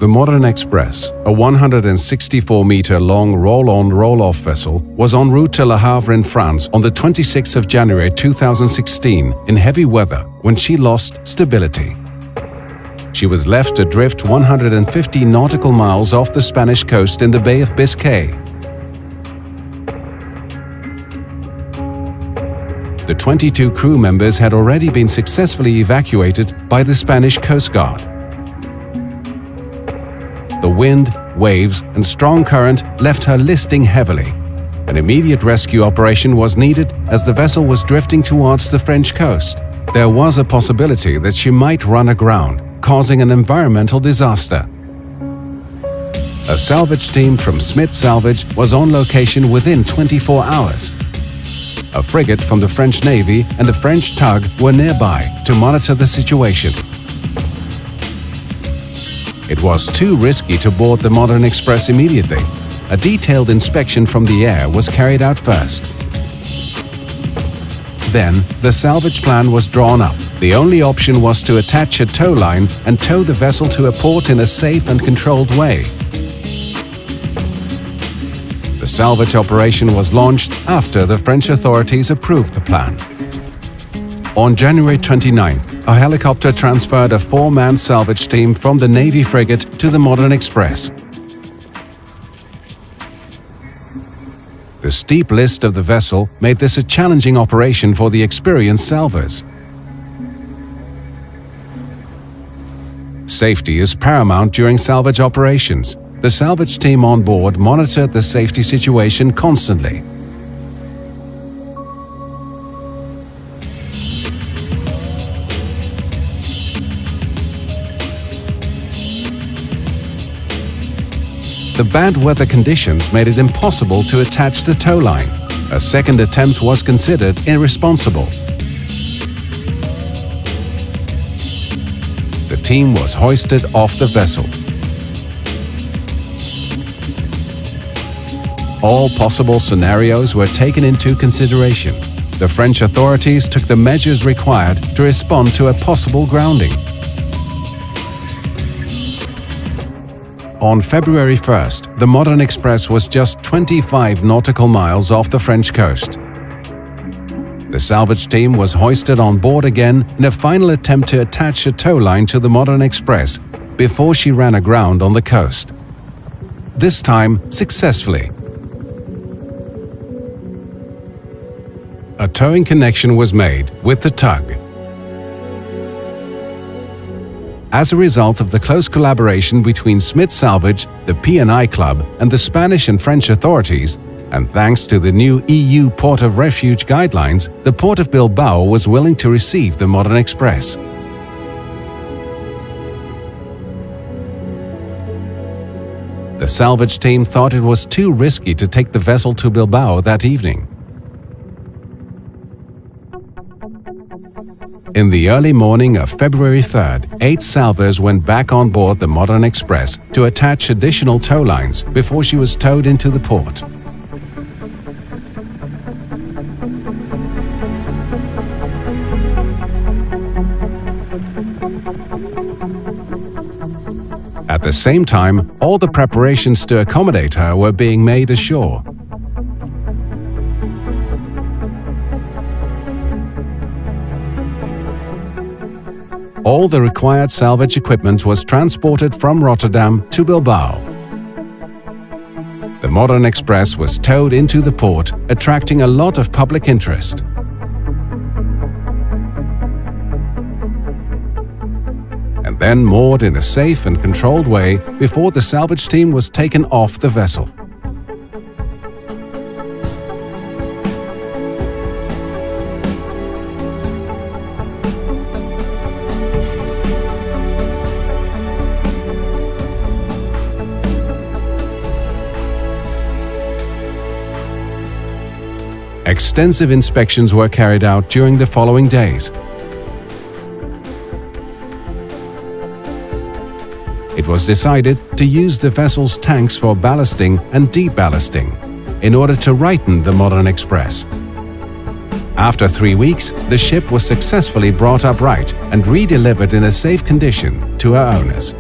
The Modern Express, a 164-meter-long roll-on roll-off vessel, was en route to Le Havre in France on the 26th of January 2016 in heavy weather when she lost stability. She was left adrift 150 nautical miles off the Spanish coast in the Bay of Biscay. The 22 crew members had already been successfully evacuated by the Spanish Coast Guard. The wind, waves, and strong current left her listing heavily. An immediate rescue operation was needed as the vessel was drifting towards the French coast. There was a possibility that she might run aground, causing an environmental disaster. A salvage team from Smith Salvage was on location within 24 hours. A frigate from the French Navy and a French tug were nearby to monitor the situation. It was too risky to board the Modern Express immediately. A detailed inspection from the air was carried out first. Then, the salvage plan was drawn up. The only option was to attach a tow line and tow the vessel to a port in a safe and controlled way. The salvage operation was launched after the French authorities approved the plan. On January 29th, a helicopter transferred a 4-man salvage team from the Navy frigate to the Modern Express. The steep list of the vessel made this a challenging operation for the experienced salvors. Safety is paramount during salvage operations. The salvage team on board monitored the safety situation constantly. The bad weather conditions made it impossible to attach the tow line. A second attempt was considered irresponsible. The team was hoisted off the vessel. All possible scenarios were taken into consideration. The French authorities took the measures required to respond to a possible grounding. On February 1st, the Modern Express was just 25 nautical miles off the French coast. The salvage team was hoisted on board again in a final attempt to attach a tow line to the Modern Express before she ran aground on the coast. This time, successfully. A towing connection was made with the tug. As a result of the close collaboration between Smith Salvage, the P&I Club, and the Spanish and French authorities, and thanks to the new EU Port of Refuge guidelines, the Port of Bilbao was willing to receive the Modern Express. The salvage team thought it was too risky to take the vessel to Bilbao that evening. In the early morning of February 3rd, 8 salvors went back on board the Modern Express to attach additional tow lines before she was towed into the port. At the same time, all the preparations to accommodate her were being made ashore. All the required salvage equipment was transported from Rotterdam to Bilbao. The Modern Express was towed into the port, attracting a lot of public interest. And then moored in a safe and controlled way before the salvage team was taken off the vessel. Extensive inspections were carried out during the following days. It was decided to use the vessel's tanks for ballasting and deballasting in order to righten the Modern Express. After 3 weeks, the ship was successfully brought upright and redelivered in a safe condition to her owners.